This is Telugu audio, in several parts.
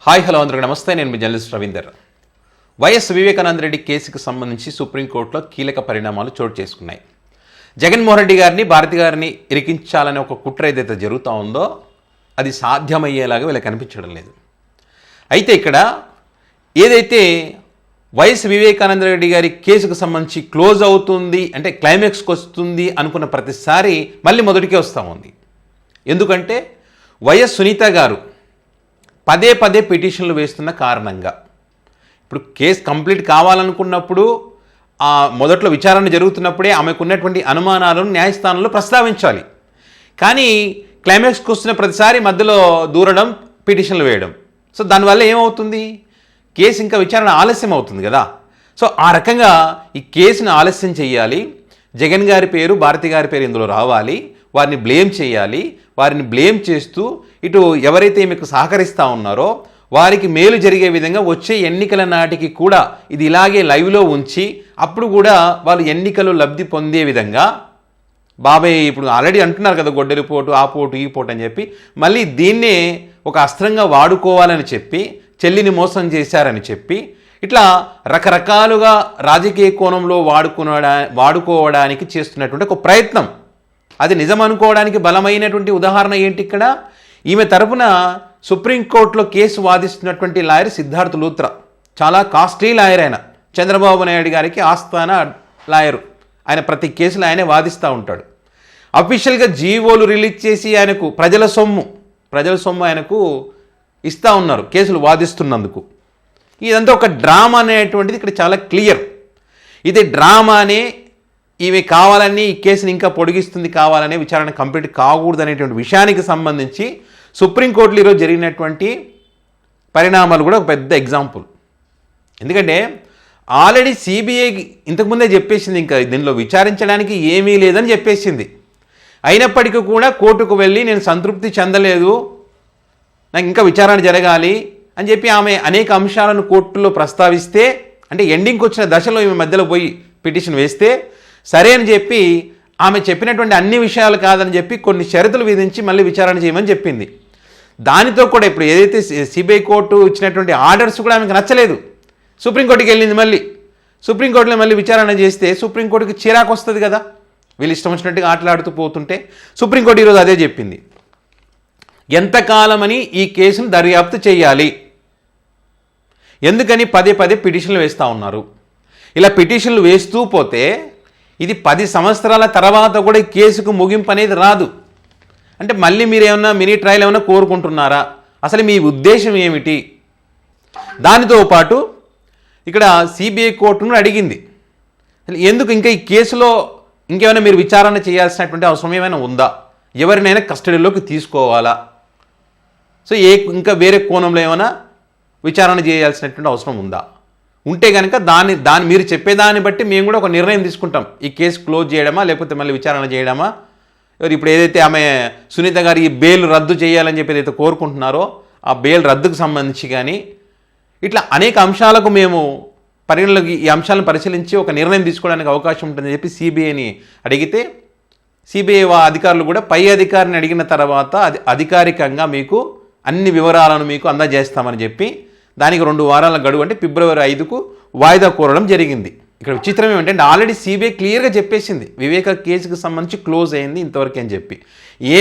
హాయ్ హలో అందరికీ నమస్తే. నేను మీ జర్నలిస్ట్ రవీందర్. వైఎస్ వివేకానంద రెడ్డి కేసుకు సంబంధించి సుప్రీంకోర్టులో కీలక పరిణామాలు చోటు చేసుకున్నాయి. జగన్మోహన్ రెడ్డి గారిని, భారతి గారిని ఇరికించాలనే ఒక కుట్ర ఏదైతే జరుగుతూ ఉందో అది సాధ్యమయ్యేలాగా వీళ్ళకి కనిపించడం లేదు. అయితే ఇక్కడ ఏదైతే వైఎస్ వివేకానంద రెడ్డి గారి కేసుకు సంబంధించి క్లోజ్ అవుతుంది అంటే క్లైమాక్స్కి వస్తుంది అనుకున్న ప్రతిసారి మళ్ళీ మొదటికే వస్తూ ఉంది. ఎందుకంటే వైఎస్ సునీత గారు పదే పదే పిటిషన్లు వేస్తున్న కారణంగా ఇప్పుడు కేసు కంప్లీట్ కావాలనుకున్నప్పుడు మొదట్లో విచారణ జరుగుతున్నప్పుడే ఆమెకు ఉన్నటువంటి అనుమానాలను న్యాయస్థానంలో ప్రస్తావించాలి. కానీ క్లైమాక్స్కి వస్తున్న ప్రతిసారి మధ్యలో దూరడం, పిటిషన్లు వేయడం. సో దానివల్ల ఏమవుతుంది, కేసు ఇంకా విచారణ ఆలస్యం అవుతుంది కదా. సో ఆ రకంగా ఈ కేసును ఆలస్యం చేయాలి, జగన్ గారి పేరు, భారతి గారి పేరు ఇందులో రావాలి, వారిని బ్లేమ్ చేయాలి. వారిని బ్లేమ్ చేస్తూ ఇటు ఎవరైతే మీకు సహకరిస్తూ ఉన్నారో వారికి మేలు జరిగే విధంగా వచ్చే ఎన్నికల నాటికి కూడా ఇది ఇలాగే లైవ్లో ఉంచి అప్పుడు కూడా వాళ్ళు ఎన్నికలు లబ్ధి పొందే విధంగా బాబాయ్ ఇప్పుడు ఆల్రెడీ అంటున్నారు కదా, గొడ్డలి పోటు, ఆ పోటు, ఈ పోటు అని చెప్పి మళ్ళీ దీన్నే ఒక అస్త్రంగా వాడుకోవాలని చెప్పి, చెల్లిని మోసం చేశారని చెప్పి ఇట్లా రకరకాలుగా రాజకీయ కోణంలో వాడుకోవడానికి చేస్తున్నటువంటి ఒక ప్రయత్నం. అది నిజం అనుకోవడానికి బలమైనటువంటి ఉదాహరణ ఏంటి, ఇక్కడ ఈమె తరపున సుప్రీంకోర్టులో కేసు వాదిస్తున్నటువంటి లాయర్ సిద్ధార్థ్ లూత్రా, చాలా కాస్ట్లీ లాయర్. ఆయన చంద్రబాబు నాయుడు గారికి ఆస్థాన లాయరు. ఆయన ప్రతి కేసులో ఆయనే వాదిస్తూ ఉంటాడు. అఫీషియల్గా జీవోలు రిలీజ్ చేసి ఆయనకు ప్రజల సొమ్ము ఆయనకు ఇస్తూ ఉన్నారు కేసులు వాదిస్తున్నందుకు. ఇదంతా ఒక డ్రామా అనేటువంటిది ఇక్కడ చాలా క్లియర్. ఇది డ్రామానే, ఈమె కావాలని ఈ కేసుని ఇంకా పొడిగిస్తుంది, కావాలనే విచారణ కంప్లీట్ కాకూడదు అనేటువంటి విషయానికి సంబంధించి సుప్రీంకోర్టులో ఈరోజు జరిగినటువంటి పరిణామాలు కూడా ఒక పెద్ద ఎగ్జాంపుల్. ఎందుకంటే ఆల్రెడీ సిబిఐ ఇంతకుముందే చెప్పేసింది ఇంకా దీనిలో విచారించడానికి ఏమీ లేదని చెప్పేసింది. అయినప్పటికీ కూడా కోర్టుకు వెళ్ళి నేను సంతృప్తి చెందలేదు, నాకు ఇంకా విచారణ జరగాలి అని చెప్పి ఆమె అనేక అంశాలను కోర్టులో ప్రస్తావిస్తే, అంటే ఎండింగ్కి వచ్చిన దశలో ఈమె మధ్యలో పోయి పిటిషన్ వేస్తే సరే అని చెప్పి ఆమె చెప్పినటువంటి అన్ని విషయాలు కాదని చెప్పి కొన్ని షరతులు విధించి మళ్ళీ విచారణ చేయమని చెప్పింది. దానితో కూడా ఇప్పుడు ఏదైతే సిబిఐ కోర్టు ఇచ్చినటువంటి ఆర్డర్స్ కూడా ఆమెకు నచ్చలేదు. సుప్రీంకోర్టుకి వెళ్ళింది. మళ్ళీ సుప్రీంకోర్టులో మళ్ళీ విచారణ చేస్తే సుప్రీంకోర్టుకి చిరాకు వస్తుంది కదా, వీళ్ళు ఇష్టం వచ్చినట్టుగా ఆటలాడుతూ పోతుంటే. సుప్రీంకోర్టు ఈరోజు అదే చెప్పింది, ఎంతకాలమని ఈ కేసును దర్యాప్తు చేయాలి, ఎందుకని పదే పదే పిటిషన్లు వేస్తూ ఉన్నారు. ఇలా పిటిషన్లు వేస్తూ పోతే ఇది 10 సంవత్సరాల తర్వాత కూడా ఈ కేసుకు ముగింపు అనేది రాదు. అంటే మళ్ళీ మీరు ఏమన్నా మినీ ట్రయల్ ఏమైనా కోరుకుంటున్నారా, అసలు మీ ఉద్దేశం ఏమిటి? దానితో పాటు ఇక్కడ సిబిఐ కోర్టును అడిగింది, ఎందుకు ఇంకా ఈ కేసులో ఇంకేమైనా మీరు విచారణ చేయాల్సినటువంటి అవసరం ఏమైనా ఉందా, ఎవరినైనా కస్టడీలోకి తీసుకోవాలా, సో ఇంకా వేరే కోణంలో ఏమైనా విచారణ చేయాల్సినటువంటి అవసరం ఉందా, ఉంటే కనుక దాన్ని మీరు చెప్పేదాన్ని బట్టి మేము కూడా ఒక నిర్ణయం తీసుకుంటాం, ఈ కేసు క్లోజ్ చేయడమా లేకపోతే మళ్ళీ విచారణ చేయడమా. ఇప్పుడు ఏదైతే ఆమె సునీత గారు ఈ బెయిల్ రద్దు చేయాలని చెప్పి ఏదైతే కోరుకుంటున్నారో ఆ బెయిల్ రద్దుకు సంబంధించి కానీ ఇట్లా అనేక అంశాలకు మేము పరిగణలోకి ఈ అంశాలను పరిశీలించి ఒక నిర్ణయం తీసుకోవడానికి అవకాశం ఉంటుందని చెప్పి సిబిఐని అడిగితే, సిబిఐ అధికారులు కూడా పై అధికారిని అడిగిన తర్వాత అది అధికారికంగా మీకు అన్ని వివరాలను మీకు అందజేస్తామని చెప్పి దానికి 2 వారాల గడువు అంటే ఫిబ్రవరి 5కు వాయిదా కోరడం జరిగింది. ఇక్కడ విచిత్రం ఏమిటంటే ఆల్రెడీ సిబిఐ క్లియర్గా చెప్పేసింది వివేక కేసుకు సంబంధించి క్లోజ్ అయింది ఇంతవరకు అని చెప్పి.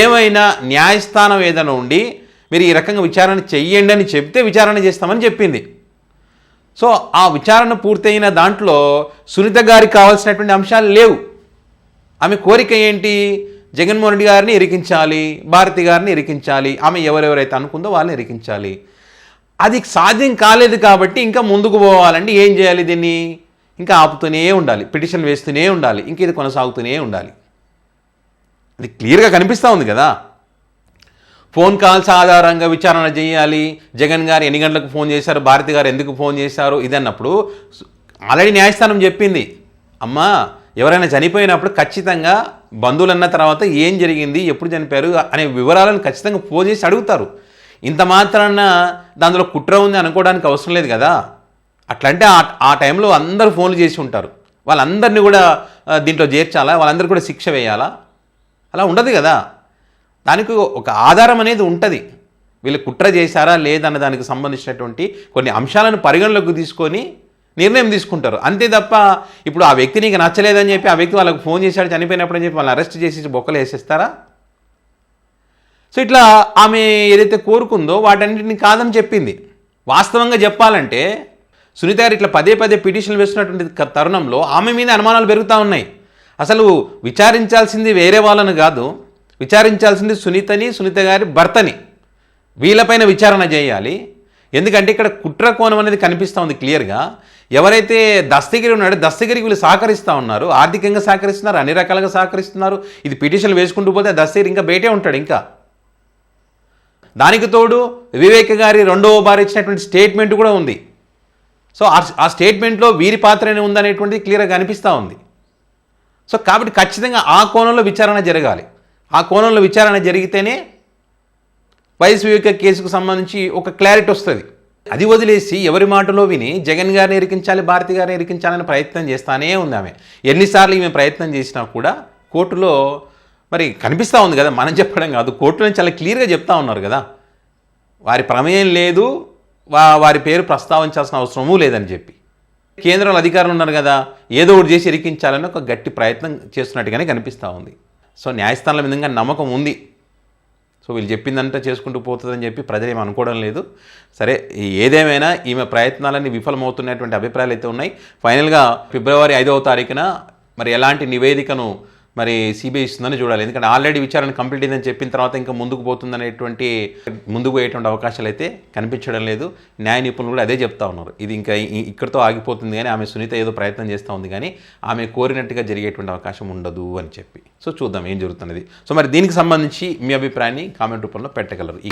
ఏమైనా న్యాయస్థానం ఏదైనా ఉండి మీరు ఈ రకంగా విచారణ చెయ్యండి అని చెప్తే విచారణ చేస్తామని చెప్పింది. సో ఆ విచారణ పూర్తయిన దాంట్లో సునీత గారికి కావాల్సినటువంటి అంశాలు లేవు. ఆమె కోరిక ఏంటి, జగన్మోహన్ రెడ్డి గారిని ఇరికించాలి, భారతి గారిని ఇరికించాలి, ఆమె ఎవరెవరైతే అనుకుందో వాళ్ళని ఇరికించాలి. అది సాధ్యం కాలేదు కాబట్టి ఇంకా ముందుకు పోవాలంటే ఏం చేయాలి, దీన్ని ఇంకా ఆపుతూనే ఉండాలి, పిటిషన్ వేస్తూనే ఉండాలి, ఇంక ఇది కొనసాగుతూనే ఉండాలి. అది క్లియర్గా కనిపిస్తూ ఉంది కదా. ఫోన్ కాల్స్ ఆధారంగా విచారణ చేయాలి, జగన్ గారు ఎన్ని గంటలకు ఫోన్ చేశారు, భారతి గారు ఎందుకు ఫోన్ చేశారు ఇదన్నప్పుడు ఆల్రెడీ న్యాయస్థానం చెప్పింది, అమ్మా ఎవరైనా చనిపోయినప్పుడు ఖచ్చితంగా బంధువులు అన్న తర్వాత ఏం జరిగింది, ఎప్పుడు చనిపోయారు అనే వివరాలను ఖచ్చితంగా ఫోన్ చేసి అడుగుతారు. ఇంత మాత్రాన దానిలో కుట్ర ఉంది అనుకోవడానికి అవసరం లేదు కదా. అట్లంటే ఆ టైంలో అందరూ ఫోన్లు చేసి ఉంటారు, వాళ్ళందరినీ కూడా దీంట్లో చేర్చాలా, వాళ్ళందరూ కూడా శిక్ష వేయాలా, అలా ఉండదు కదా. దానికి ఒక ఆధారం అనేది ఉంటుంది. వీళ్ళు కుట్ర చేశారా లేదన్న దానికి సంబంధించినటువంటి కొన్ని అంశాలను పరిగణలోకి తీసుకొని నిర్ణయం తీసుకుంటారు. అంతే తప్ప ఇప్పుడు ఆ వ్యక్తి నీకు నచ్చలేదని చెప్పి ఆ వ్యక్తి వాళ్ళకి ఫోన్ చేశాడు చనిపోయినప్పుడు అని చెప్పి వాళ్ళని అరెస్ట్ చేసి బొక్కలు వేసేస్తారా? సో ఇట్లా ఆమె ఏదైతే కోరుకుందో వాటన్నిటిని కాదని చెప్పింది. వాస్తవంగా చెప్పాలంటే సునీత గారు ఇట్లా పదే పదే పిటిషన్లు వేస్తున్నటువంటి తరుణంలో ఆమె మీద అనుమానాలు పెరుగుతూ ఉన్నాయి. అసలు విచారించాల్సింది వేరే వాళ్ళని కాదు, విచారించాల్సింది సునీత గారి భర్తని. వీళ్ళపైన విచారణ చేయాలి. ఎందుకంటే ఇక్కడ కుట్ర కోణం అనేది కనిపిస్తూ ఉంది క్లియర్గా. ఎవరైతే దస్తగిరి ఉన్నాడో దస్తగిరికి వీళ్ళు సహకరిస్తూ ఉన్నారు, ఆర్థికంగా సహకరిస్తున్నారు, అన్ని రకాలుగా సహకరిస్తున్నారు. ఇది పిటిషన్లు వేసుకుంటూ పోతే దస్తగిరి ఇంకా బయటే ఉంటాడు. ఇంకా దానికి తోడు వివేక్ గారి రెండవ భార్య ఇచ్చినటువంటి స్టేట్మెంట్ కూడా ఉంది. సో ఆ స్టేట్మెంట్లో వీరి పాత్రనే ఉందనేటువంటిది క్లియర్గా కనిపిస్తూ ఉంది. సో కాబట్టి ఖచ్చితంగా ఆ కోణంలో విచారణ జరగాలి. ఆ కోణంలో విచారణ జరిగితేనే వైఎస్ వివేక కేసుకు సంబంధించి ఒక క్లారిటీ వస్తుంది. అది వదిలేసి ఎవరి మాటలో విని జగన్ గారిని ఇరికించాలి, భారతి గారిని ఇరికించాలని ప్రయత్నం చేస్తానే ఉంది ఆమె. ఎన్నిసార్లు ఈమె ప్రయత్నం చేసినా కూడా కోర్టులో మరి కనిపిస్తూ ఉంది కదా, మనం చెప్పడం కాదు, కోర్టులో చాలా క్లియర్గా చెప్తా ఉన్నారు కదా, వారి ప్రమేయం లేదు, వారి పేరు ప్రస్తావించాల్సిన అవసరమూ లేదని చెప్పి. కేంద్రంలో అధికారులు ఉన్నారు కదా, ఏదో ఒకటి చేసి ఇరికించాలని ఒక గట్టి ప్రయత్నం చేస్తున్నట్టుగానే కనిపిస్తూ ఉంది. సో న్యాయస్థానాల విధంగా నమ్మకం ఉంది. సో వీళ్ళు చెప్పిందంతా చేసుకుంటూ పోతుందని చెప్పి ప్రజలు ఏమి అనుకోవడం లేదు. సరే, ఏదేమైనా ఈమె ప్రయత్నాలన్నీ విఫలమవుతున్నటువంటి అభిప్రాయాలు అయితే ఉన్నాయి. ఫైనల్గా ఫిబ్రవరి 5వ తారీఖున మరి ఎలాంటి నివేదికను మరి సిబిఐ ఇస్తుందని చూడాలి. ఎందుకంటే ఆల్రెడీ విచారణ కంప్లీట్ అయిందని చెప్పిన తర్వాత ఇంకా ముందుకు పోతుందనేటువంటి ముందుకు పోయేటువంటి అవకాశాలు అయితే కనిపించడం లేదు. న్యాయ నిపుణులు కూడా అదే చెప్తా ఉన్నారు. ఇది ఇంకా ఇక్కడితో ఆగిపోతుంది కానీ ఆమె సునీత ఏదో ప్రయత్నం చేస్తూ ఉంది కానీ ఆమె కోరినట్టుగా జరిగేటువంటి అవకాశం ఉండదు అని చెప్పి. సో చూద్దాం ఏం జరుగుతున్నది. సో మరి దీనికి సంబంధించి మీ అభిప్రాయాన్ని కామెంట్ రూపంలో పెట్టగలరు.